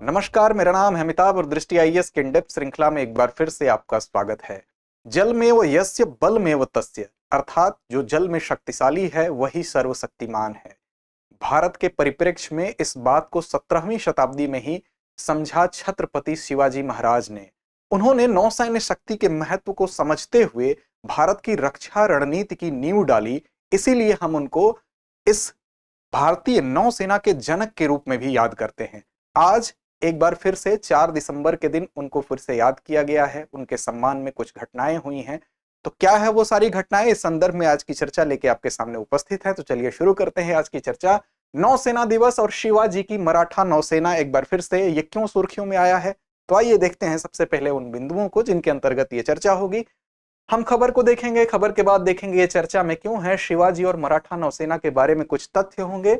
नमस्कार, मेरा नाम है अमिताभ और दृष्टि आईएएस के इन-डेप्थ श्रृंखला में एक बार फिर से आपका स्वागत है। जलमेव यस्य बलमेव तस्य, अर्थात जो जल में शक्तिशाली है वही सर्वशक्तिमान है। भारत के परिप्रेक्ष्य में इस बात को 17वीं शताब्दी में ही समझा छत्रपति शिवाजी महाराज ने। उन्होंने नौसैन्य शक्ति के महत्व को समझते हुए भारत की रक्षा रणनीति की नींव डाली। इसीलिए हम उनको इस भारतीय नौसेना के जनक के रूप में भी याद करते हैं। आज एक बार फिर से 4 दिसंबर के दिन उनको फिर से याद किया गया है। उनके सम्मान में कुछ घटनाएं हुई हैं। तो क्या है वो सारी घटनाएं, इस संदर्भ में आज की चर्चा लेके आपके सामने उपस्थित है। तो चलिए शुरू करते हैं आज की चर्चा। नौसेना दिवस और शिवाजी की मराठा नौसेना एक बार फिर से ये क्यों सुर्खियों में आया है, तो आइए देखते हैं सबसे पहले उन बिंदुओं को जिनके अंतर्गत ये चर्चा होगी। हम खबर को देखेंगे, खबर के बाद देखेंगे ये चर्चा में क्यों है। शिवाजी और मराठा नौसेना के बारे में कुछ तथ्य होंगे।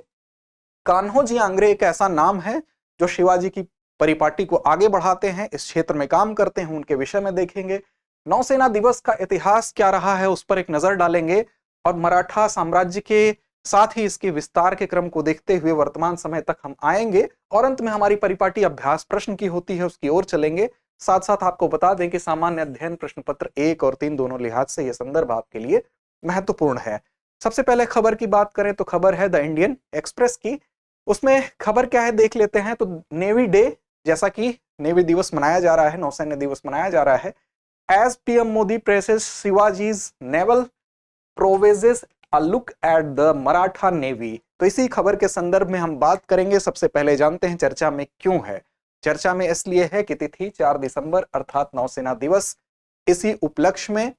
कान्होजी आंग्रे एक ऐसा नाम है जो शिवाजी की परिपाटी को आगे बढ़ाते हैं, इस क्षेत्र में काम करते हैं, उनके विषय में देखेंगे। नौसेना दिवस का इतिहास क्या रहा है उस पर एक नजर डालेंगे और मराठा साम्राज्य के साथ ही इसके विस्तार के क्रम को देखते हुए वर्तमान समय तक हम आएंगे और अंत में हमारी परिपाटी अभ्यास प्रश्न की होती है, उसकी ओर चलेंगे। साथ साथ आपको बता दें कि सामान्य अध्ययन प्रश्न पत्र 1 और 3 दोनों लिहाज से यह संदर्भ आपके लिए महत्वपूर्ण है। सबसे पहले खबर की बात करें तो खबर है द इंडियन एक्सप्रेस की। उसमें खबर क्या है देख लेते हैं। तो नेवी डे, जैसा कि नेवी दिवस मनाया जा रहा है, नौसैन्य दिवस मनाया जा रहा है। As PM Modi praises Shivaji's naval prowess a look at the Maratha navy. तो इसी खबर के संदर्भ में हम बात करेंगे। सबसे पहले जानते हैं चर्चा में क्यों है। चर्चा में इसलिए है कि तिथि 4 दिसंबर अर्थात नौसेना दिवस। इसी उपलक्ष्य में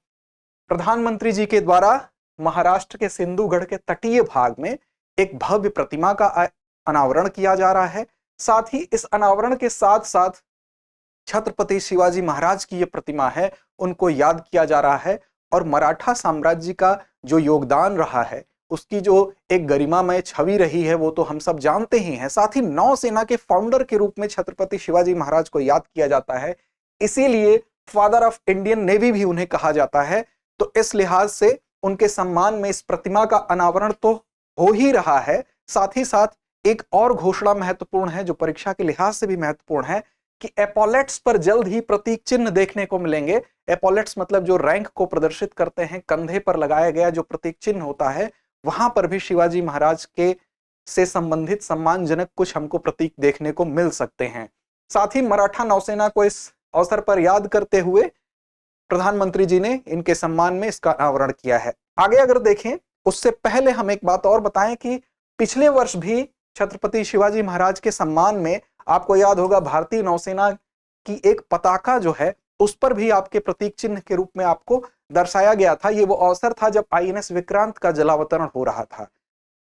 प्रधानमंत्री जी के द्वारा महाराष्ट्र के सिंधुगढ़ के तटीय भाग में एक भव्य प्रतिमा का अनावरण किया जा रहा है। साथ ही इस अनावरण के साथ साथ छत्रपति शिवाजी महाराज की ये प्रतिमा है, उनको याद किया जा रहा है और मराठा साम्राज्य का जो योगदान रहा है, उसकी जो एक गरिमामय छवि रही है वो तो हम सब जानते ही हैं। साथ ही नौसेना के फाउंडर के रूप में छत्रपति शिवाजी महाराज को याद किया जाता है, इसीलिए फादर ऑफ इंडियन नेवी भी उन्हें कहा जाता है। तो इस लिहाज से उनके सम्मान में इस प्रतिमा का अनावरण तो हो ही रहा है। साथ ही साथ एक और घोषणा महत्वपूर्ण है जो परीक्षा के लिहाज से भी महत्वपूर्ण है कि एपॉलेट्स पर जल्द ही प्रतीक चिन्ह देखने को मिलेंगे। एपॉलेट्स मतलब जो रैंक को प्रदर्शित करते हैं, कंधे पर लगाया गया जो प्रतीक चिन्ह होता है, वहां पर भी शिवाजी महाराज के से संबंधित सम्मानजनक कुछ हमको प्रतीक देखने को मिल सकते हैं। साथ ही मराठा नौसेना को इस अवसर पर याद करते हुए प्रधानमंत्री जी ने इनके सम्मान में इसका अनावरण किया है। आगे अगर देखें उससे पहले हम एक बात और बताएं कि पिछले वर्ष भी छत्रपति शिवाजी महाराज के सम्मान में आपको याद होगा भारतीय नौसेना की एक पताका जो है उस पर भी आपके प्रतीक चिन्ह के रूप में आपको दर्शाया गया था। ये वो अवसर था जब आईएनएस विक्रांत का जलावतरण हो रहा था।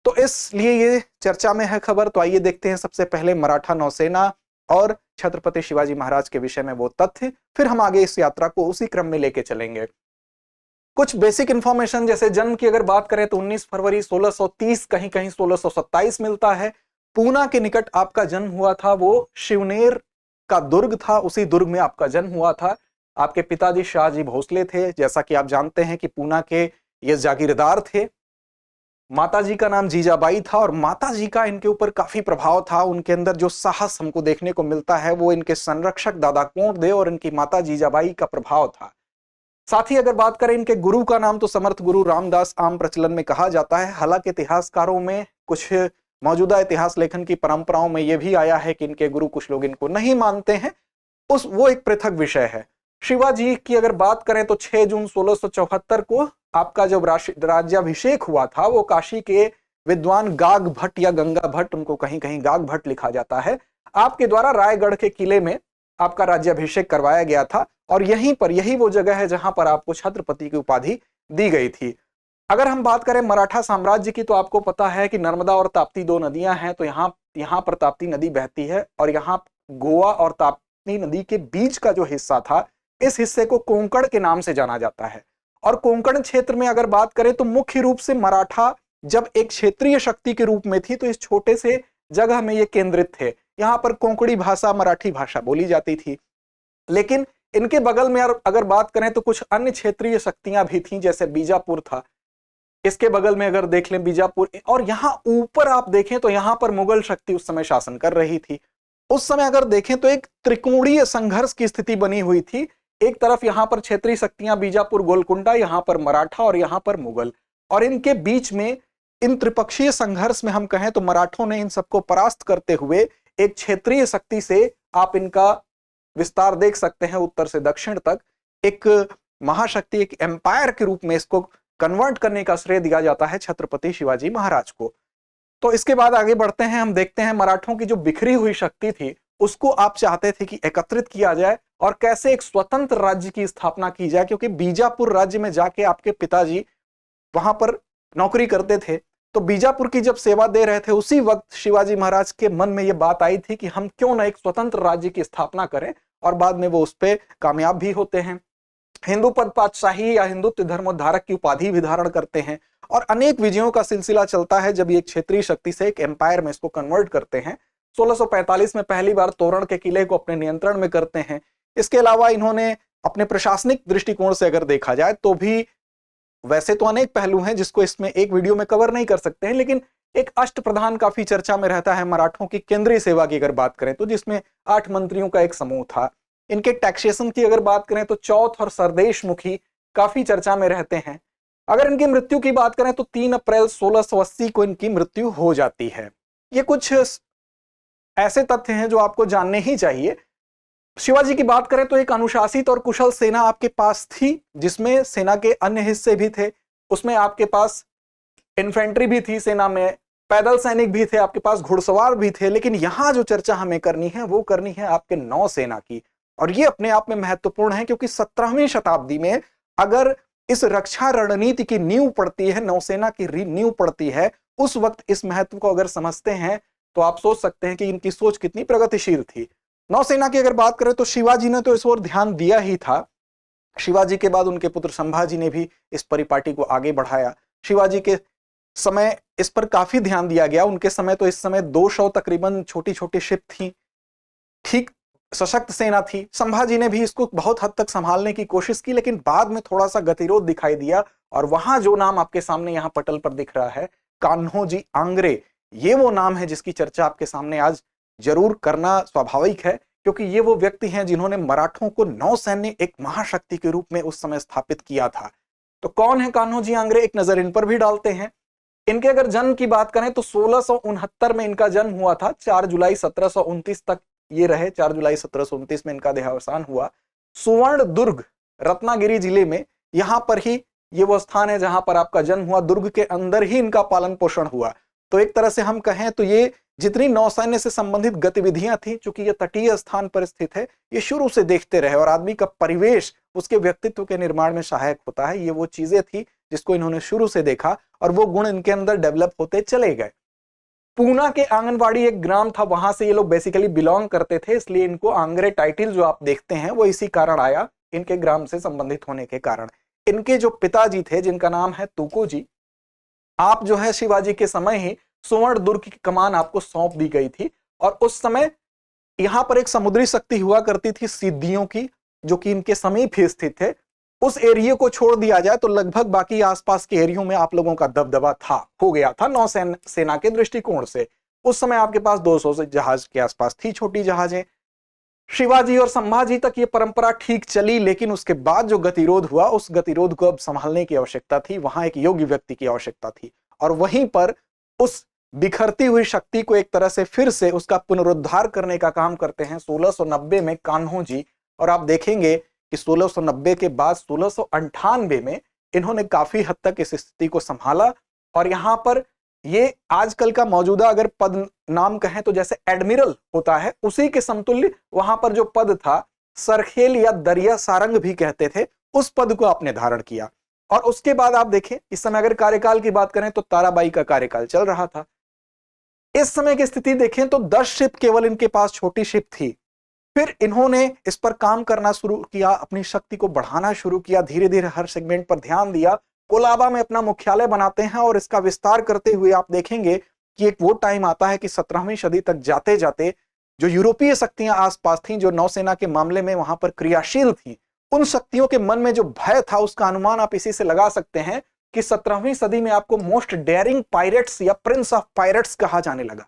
तो इसलिए ये चर्चा में है खबर। तो आइए देखते हैं सबसे पहले मराठा नौसेना और छत्रपति शिवाजी महाराज के विषय में वो तथ्य, फिर हम आगे इस यात्रा को उसी क्रम में लेके चलेंगे। कुछ बेसिक इंफॉर्मेशन, जैसे जन्म की अगर बात करें तो 19 फरवरी 1630, कहीं कहीं 1627 मिलता है। पूना के निकट आपका जन्म हुआ था, वो शिवनेर का दुर्ग था, उसी दुर्ग में आपका जन्म हुआ था। आपके पिताजी शाहजी भोसले थे, जैसा कि आप जानते हैं कि पूना के ये जागीरदार थे। माताजी का नाम जीजाबाई था और माताजी का इनके ऊपर काफी प्रभाव था। उनके अंदर जो साहस हमको देखने को मिलता है वो इनके संरक्षक दादा कोंडदेव और इनकी माता जीजाबाई का प्रभाव था। साथ ही अगर बात करें इनके गुरु का नाम तो समर्थ गुरु रामदास आम प्रचलन में कहा जाता है। हालांकि इतिहासकारों में कुछ मौजूदा इतिहास लेखन की परंपराओं में यह भी आया है कि इनके गुरु कुछ लोग इनको नहीं मानते हैं, वो एक पृथक विषय है। शिवाजी की अगर बात करें तो 6 जून 1674 को आपका जब राज्याभिषेक हुआ था, वो काशी के विद्वान गाग भट्ट या गंगा भट्ट, उनको कहीं कहीं गाग भट्ट लिखा जाता है, आपके द्वारा रायगढ़ के किले में आपका राज्याभिषेक करवाया गया था और यही वो जगह है जहां पर आपको छत्रपति की उपाधि दी गई थी। अगर हम बात करें मराठा साम्राज्य की तो आपको पता है कि नर्मदा और ताप्ती 2 नदियां हैं। तो यहाँ पर ताप्ती नदी बहती है और यहाँ गोवा और ताप्ती नदी के बीच का जो हिस्सा था, इस हिस्से को कोंकण के नाम से जाना जाता है। और कोंकण क्षेत्र में अगर बात करें तो मुख्य रूप से मराठा जब एक क्षेत्रीय शक्ति के रूप में थी तो इस छोटे से जगह में ये केंद्रित थे। यहाँ पर कोंकणी भाषा, मराठी भाषा बोली जाती थी। लेकिन इनके बगल में अगर बात करें तो कुछ अन्य क्षेत्रीय शक्तियां भी थीं, जैसे बीजापुर था, इसके बगल में अगर देख लें बीजापुर, और यहाँ ऊपर आप देखें तो यहाँ पर मुगल शक्ति उस समय शासन कर रही थी। उस समय अगर देखें तो एक त्रिकोणीय संघर्ष की स्थिति बनी हुई थी। एक तरफ यहां पर क्षेत्रीय शक्तियां बीजापुर गोलकुंडा, यहां पर मराठा और यहां पर मुगल, और इनके बीच में इन त्रिपक्षीय संघर्ष में हम कहें तो मराठों ने इन सबको परास्त करते हुए एक क्षेत्रीय शक्ति से, आप इनका विस्तार देख सकते हैं उत्तर से दक्षिण तक, एक महाशक्ति, एक एम्पायर के रूप में इसको कन्वर्ट करने का श्रेय दिया जाता है छत्रपति शिवाजी महाराज को। तो इसके बाद आगे बढ़ते हैं, हम देखते हैं मराठों की जो बिखरी हुई शक्ति थी उसको आप चाहते थे कि एकत्रित किया जाए और कैसे एक स्वतंत्र राज्य की स्थापना की जाए, क्योंकि बीजापुर राज्य में जाके आपके पिताजी वहां पर नौकरी करते थे। तो बीजापुर की जब सेवा दे रहे थे उसी वक्त शिवाजी महाराज के मन में यह बात आई थी कि हम क्यों ना एक स्वतंत्र राज्य की स्थापना करें, और बाद में वो उस पर कामयाब भी होते हैं। हिंदू पद पातशाही या हिंदुत्व धर्मोद्धारक की उपाधि भी धारण करते हैं और अनेक विजयों का सिलसिला चलता है जब ये एक क्षेत्रीय शक्ति से एक एम्पायर में इसको कन्वर्ट करते हैं। 1645 में पहली बार तोरण के किले को अपने नियंत्रण में करते हैं। इसके अलावा इन्होंने अपने प्रशासनिक दृष्टिकोण से अगर देखा जाए तो भी, वैसे तो अनेक पहलू हैं जिसको इसमें एक वीडियो में कवर नहीं कर सकते हैं, लेकिन एक अष्ट प्रधान काफी चर्चा में रहता है मराठों की केंद्रीय सेवा की अगर बात करें तो, जिसमें 8 मंत्रियों का एक समूह था। इनके टैक्सेशन की अगर बात करें तो चौथ और सरदेश मुखी काफी चर्चा में रहते हैं। अगर इनकी मृत्यु की बात करें तो 3 अप्रैल 1680 को इनकी मृत्यु हो जाती है। ये कुछ ऐसे तथ्य हैं जो आपको जानने ही चाहिए। शिवाजी की बात करें तो एक अनुशासित और कुशल सेना आपके पास थी, जिसमें सेना के अन्य हिस्से भी थे। उसमें आपके पास इन्फेंट्री भी थी सेना में, पैदल सैनिक भी थे, आपके पास घुड़सवार भी थे। लेकिन यहां जो चर्चा हमें करनी है वो करनी है आपके नौसेना की, और ये अपने आप में महत्वपूर्ण है क्योंकि 17वीं शताब्दी में अगर इस रक्षा रणनीति की नींव पड़ती है, नौसेना की नींव पड़ती है, उस वक्त इस महत्व को अगर समझते हैं तो आप सोच सकते हैं कि इनकी सोच कितनी प्रगतिशील थी। नौसेना की अगर बात करें तो शिवाजी ने तो इस ओर ध्यान दिया ही था। शिवाजी के बाद उनके पुत्र संभाजी ने भी इस परिपाटी को आगे बढ़ाया। शिवाजी के समय इस पर काफी ध्यान दिया गया। उनके समय तो इस समय 200 तकरीबन छोटी छोटी शिप थी, ठीक सशक्त सेना थी। संभाजी ने भी इसको बहुत हद तक संभालने की कोशिश की, लेकिन बाद में थोड़ा सा गतिरोध दिखाई दिया, और वहां जो नाम आपके सामने यहाँ पटल पर दिख रहा है, कान्होजी आंग्रे, ये वो नाम है जिसकी चर्चा आपके सामने आज जरूर करना स्वाभाविक है, क्योंकि ये वो व्यक्ति हैं जिन्होंने मराठों को नौसैन्य एक महाशक्ति के रूप में उस समय स्थापित किया था। तो कौन है कान्होजी आंग्रे, एक नजर इन पर भी डालते हैं। इनके अगर जन्म की बात करें तो 1669 में इनका जन्म हुआ था। 4 जुलाई 1729 तक ये रहे। 4 जुलाई 1729 में इनका देहावसान हुआ। सुवर्ण दुर्ग रत्नागिरी जिले में, यहां पर ही ये वो स्थान है जहां पर आपका जन्म हुआ। दुर्ग के अंदर ही इनका पालन पोषण हुआ। तो एक तरह से हम कहें तो ये जितनी नौसैन्य से संबंधित गतिविधियां थी, चूंकि ये तटीय स्थान पर स्थित है, ये शुरू से देखते रहे, और आदमी का परिवेश उसके व्यक्तित्व के निर्माण में सहायक होता है। ये वो चीजें थी जिसको इन्होंने शुरू से देखा और वो गुण इनके अंदर डेवलप होते चले गए। पूना के आंगनवाड़ी एक ग्राम था, वहां से ये लोग बेसिकली बिलोंग करते थे, इसलिए इनको आंग्रे टाइटल जो आप देखते हैं वो इसी कारण आया, इनके ग्राम से संबंधित होने के कारण। इनके जो पिताजी थे जिनका नाम है तुको जी, आप जो है शिवाजी के समय ही सुवर्ण दुर्ग की कमान आपको सौंप दी गई थी, और उस समय यहां पर एक समुद्री शक्ति हुआ करती थी सिद्धियों की, जो कि इनके समीप ही स्थित थे। उस एरिया को छोड़ दिया जाए तो लगभग बाकी आसपास के एरियो में आप लोगों का दबदबा था, हो गया था नौसेना के दृष्टिकोण से। उस समय आपके पास 200 से जहाज के आसपास थी, छोटी जहाजें। शिवाजी और संभाजी तक ये परंपरा ठीक चली, लेकिन उसके बाद जो गतिरोध हुआ, उस गतिरोध को अब संभालने की आवश्यकता थी। वहां एक योग्य व्यक्ति की आवश्यकता थी, और वहीं पर उस बिखरती हुई शक्ति को एक तरह से फिर से उसका पुनरुद्धार करने का काम करते हैं 1690 में कान्होजी। और आप देखेंगे कि 1690 के बाद 1698 में इन्होंने काफी हद तक इस स्थिति को संभाला, और यहां पर ये आजकल का मौजूदा अगर पद नाम कहें तो जैसे एडमिरल होता है, उसी के समतुल्य वहां पर जो पद था, सरखेल या दरिया सारंग भी कहते थे, उस पद को आपने धारण किया। और उसके बाद आप देखें, इस समय अगर कार्यकाल की बात करें तो ताराबाई का कार्यकाल चल रहा था। इस समय की स्थिति देखें तो 10 शिप केवल इनके पास छोटी शिप थी। फिर इन्होंने इस पर काम करना शुरू किया, अपनी शक्ति को बढ़ाना शुरू किया, धीरे धीरे हर सेगमेंट पर ध्यान दिया। कोलाबा में अपना मुख्यालय बनाते हैं, और इसका विस्तार करते हुए आप देखेंगे कि एक वो टाइम आता है कि 17वीं सदी तक जाते जाते जो यूरोपीय शक्तियां आसपास थीं, जो नौसेना के मामले में वहां पर क्रियाशील थीं, उन शक्तियों के मन में जो भय था उसका अनुमान आप इसी से लगा सकते हैं कि 17वीं सदी में आपको मोस्ट डेयरिंग पायरेट्स या प्रिंस ऑफ पायरेट्स कहा जाने लगा।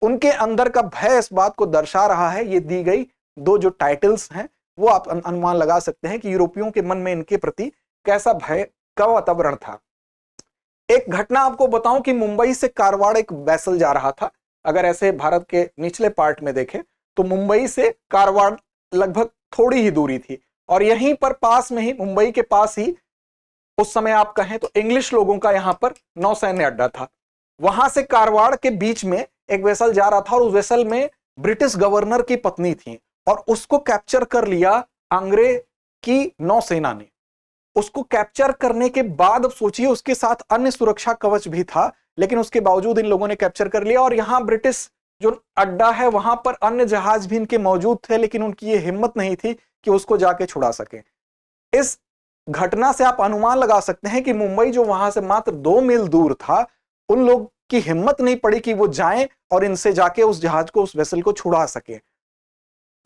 उनके अंदर का भय इस बात को दर्शा रहा है। ये दी गई दो जो टाइटल्स हैं वो आप अनुमान लगा सकते हैं कि यूरोपियों के मन में इनके प्रति कैसा भय का वातावरण था। एक घटना आपको बताऊं कि मुंबई से कारवाड़ एक वैसल जा रहा था। अगर ऐसे भारत के निचले पार्ट में देखें तो मुंबई से कारवाड़ लगभग थोड़ी ही दूरी थी, और यहीं पर पास में ही, मुंबई के पास ही, उस समय आप कहें तो इंग्लिश लोगों का यहां पर नौसैन्य अड्डा था। वहां से कारवाड़ के बीच में एक वेसल जा रहा था और उस वेसल में ब्रिटिश गवर्नर की पत्नी थी, और उसको कैप्चर कर लिया अंग्रेज की नौसेना ने। उसको कैप्चर करने के बाद अब सोचिए उसके साथ अन्य सुरक्षा कवच भी था, लेकिन उसके बावजूद इन लोगों ने कैप्चर कर लिया। और यहां ब्रिटिश जो अड्डा है वहां पर अन्य जहाज भी इनके मौजूद थे, लेकिन उनकी ये हिम्मत नहीं थी कि उसको जाके छुड़ा सके। इस घटना से आप अनुमान लगा सकते हैं कि मुंबई जो वहां से मात्र 2 मील दूर था, उन लोग की हिम्मत नहीं पड़ी कि वो जाएं और इनसे जाके उस जहाज को, उस वेसल को छुड़ा सके।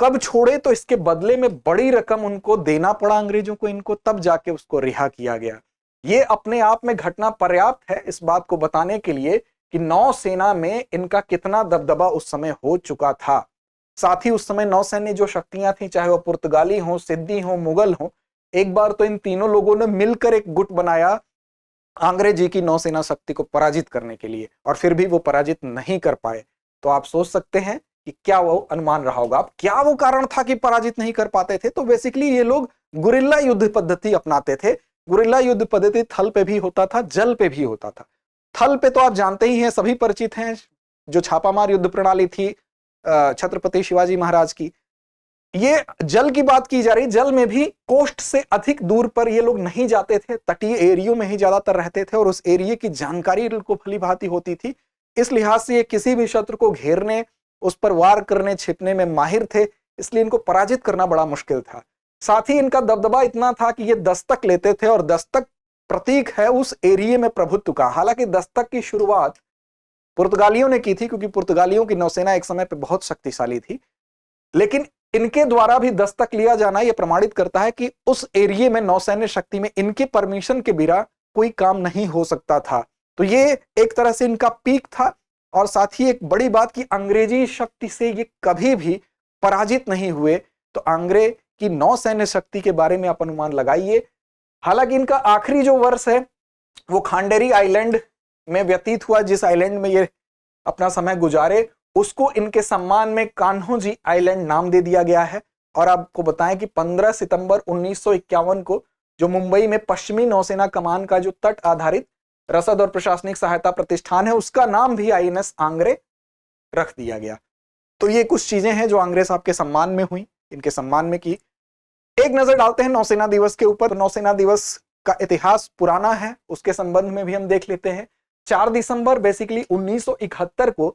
कब छोड़े तो इसके बदले में बड़ी रकम उनको देना पड़ा अंग्रेजों को, इनको, तब जाके उसको रिहा किया गया। ये अपने आप में घटना पर्याप्त है इस बात को बताने के लिए कि नौसेना में इनका कितना दबदबा उस समय हो चुका था। साथ ही उस समय नौसैन्य जो शक्तियां थी, चाहे वो पुर्तगाली हो, सिद्दी हो, मुगल हो, एक बार तो इन तीनों लोगों ने मिलकर एक गुट बनाया अंग्रेजी की नौसेना शक्ति को पराजित करने के लिए, और फिर भी वो पराजित नहीं कर पाए। तो आप सोच सकते हैं कि क्या वो अनुमान रहा होगा। अब क्या वो कारण था कि पराजित नहीं कर पाते थे? तो बेसिकली ये लोग गुरिल्ला युद्ध पद्धति अपनाते थे। गुरिल्ला युद्ध पद्धति थल पे भी होता था, जल पे भी होता था। थल पे तो आप जानते ही हैं, सभी परिचित हैं, जो छापामार युद्ध प्रणाली थी छत्रपति शिवाजी महाराज की। ये जल की बात की जा रही, जल में भी कोस्ट से अधिक दूर पर ये लोग नहीं जाते थे, तटीय एरियो में ही ज्यादातर रहते थे, और उस एरिया की जानकारी इनको भली भांति होती थी। इस लिहाज से ये किसी भी शत्रु को घेरने, उस पर वार करने, छिपने में माहिर थे, इसलिए इनको पराजित करना बड़ा मुश्किल था। साथ ही इनका दबदबा इतना था कि ये दस्तक लेते थे, और दस्तक प्रतीक है उस एरिया में प्रभुत्व का। हालांकि दस्तक की शुरुआत पुर्तगालियों ने की थी, क्योंकि पुर्तगालियों की नौसेना एक समय पर बहुत शक्तिशाली थी, लेकिन इनके द्वारा भी दस्तक लिया जाना यह प्रमाणित करता है कि उस एरिया में, नौसैन्य शक्ति में, इनके परमिशन के बिना कोई काम नहीं हो सकता था। तो ये एक तरह से इनका पीक था। और साथ ही एक बड़ी बात कि अंग्रेजी शक्ति से ये कभी भी पराजित नहीं हुए। तो अंग्रेज की नौसैन्य शक्ति के बारे में आप अनुमान लगाइए। हालांकि इनका आखिरी जो वर्ष है वो खांडेरी आइलैंड में व्यतीत हुआ, जिस आइलैंड में ये अपना समय गुजारे, उसको इनके सम्मान में कान्होजी आइलैंड नाम दे दिया गया है। और आपको बताएं कि 15 सितंबर 1951 को जो मुंबई में पश्चिमी नौसेना कमान का जो तट आधारित रसद और प्रशासनिक सहायता प्रतिष्ठान है, उसका नाम भी आईएनएस आंग्रे रख दिया गया। तो ये कुछ चीजें हैं जो आंग्रे साहब के सम्मान में हुई, इनके सम्मान में की। एक नजर डालते हैं नौसेना दिवस के ऊपर। नौसेना दिवस का इतिहास पुराना है, उसके संबंध में भी हम देख लेते हैं। 4 दिसंबर बेसिकली 1971 को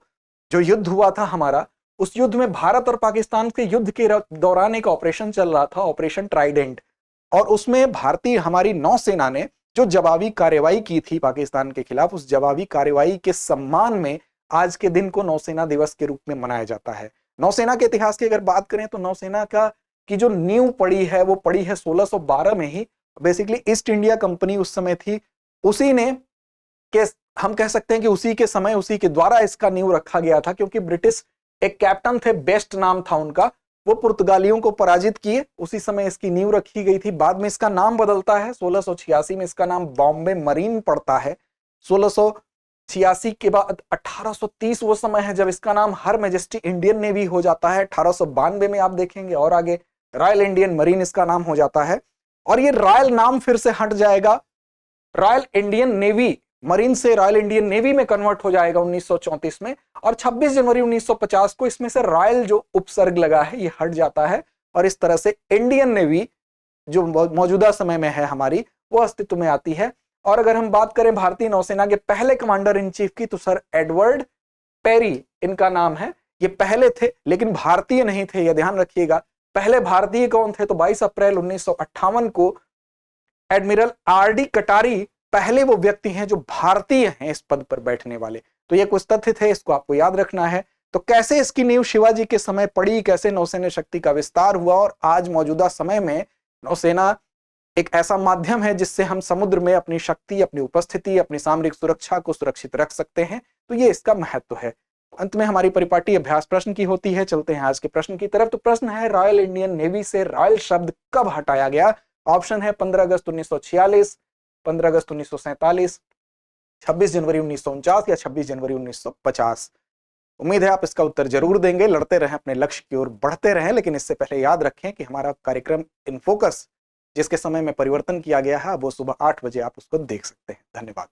जो युद्ध हुआ था हमारा, उस युद्ध में भारत और पाकिस्तान के युद्ध के दौरान एक ऑपरेशन चल रहा था, ऑपरेशन ट्राइडेंट, और उसमें भारतीय हमारी नौसेना ने जो जवाबी कार्रवाई की थी पाकिस्तान के खिलाफ, उस जवाबी कार्रवाई के सम्मान में आज के दिन को नौसेना दिवस के रूप में मनाया जाता है। नौसेना के इतिहास की अगर बात करें तो नौसेना का की जो नींव पड़ी है वो पड़ी है 1612 में ही। बेसिकली ईस्ट इंडिया कंपनी उस समय थी, उसी ने के हम कह सकते हैं कि उसी के समय, उसी के द्वारा इसका नींव रखा गया था, क्योंकि ब्रिटिश एक कैप्टन थे, बेस्ट नाम था उनका, वो पुर्तगालियों को पराजित किए, उसी समय इसकी नींव रखी गई थी। बाद में इसका नाम बदलता है, 1686 में इसका नाम बॉम्बे मरीन पड़ता है। 1686 के बाद 1830 वो समय है जब इसका नाम हर मैजेस्टी इंडियन नेवी हो जाता है। 1892 में आप देखेंगे और आगे रॉयल इंडियन मरीन इसका नाम हो जाता है, और ये रॉयल नाम फिर से हट जाएगा, रॉयल इंडियन नेवी, मरीन से रॉयल इंडियन नेवी में कन्वर्ट हो जाएगा 1934 में, और 26 जनवरी 1950 को इसमें से रॉयल जो उपसर्ग लगा है ये हट जाता है, और इस तरह से इंडियन नेवी जो मौजूदा समय में है हमारी, वो अस्तित्व में आती है। और अगर हम बात करें भारतीय नौसेना के पहले कमांडर इन चीफ की, तो सर एडवर्ड पेरी इनका नाम है। ये पहले थे लेकिन भारतीय नहीं थे, यह ध्यान रखिएगा। पहले भारतीय कौन थे? तो 22 अप्रैल 1958 को एडमिरल आरडी कटारी पहले वो व्यक्ति हैं जो भारतीय हैं इस पद पर बैठने वाले। तो ये कुछ तथ्य थे, इसको आपको याद रखना है। तो कैसे इसकी नींव शिवाजी के समय पड़ी, कैसे नौसेना शक्ति का विस्तार हुआ, और आज मौजूदा समय में नौसेना एक ऐसा माध्यम है जिससे हम समुद्र में अपनी शक्ति, अपनी उपस्थिति, अपनी सामरिक सुरक्षा को सुरक्षित रख सकते हैं। तो ये इसका महत्व है। अंत में हमारी परिपाटी अभ्यास प्रश्न की होती है। चलते हैं आज के प्रश्न की तरफ। तो प्रश्न है, रॉयल इंडियन नेवी से रॉयल शब्द कब हटाया गया? ऑप्शन है 15 अगस्त 1946, 15 अगस्त 1947, 26 जनवरी 1949 या 26 जनवरी 1950। उम्मीद है आप इसका उत्तर जरूर देंगे। लड़ते रहें, अपने लक्ष्य की ओर बढ़ते रहें, लेकिन इससे पहले याद रखें कि हमारा कार्यक्रम इन फोकस जिसके समय में परिवर्तन किया गया है वो सुबह 8 बजे आप उसको देख सकते हैं। धन्यवाद।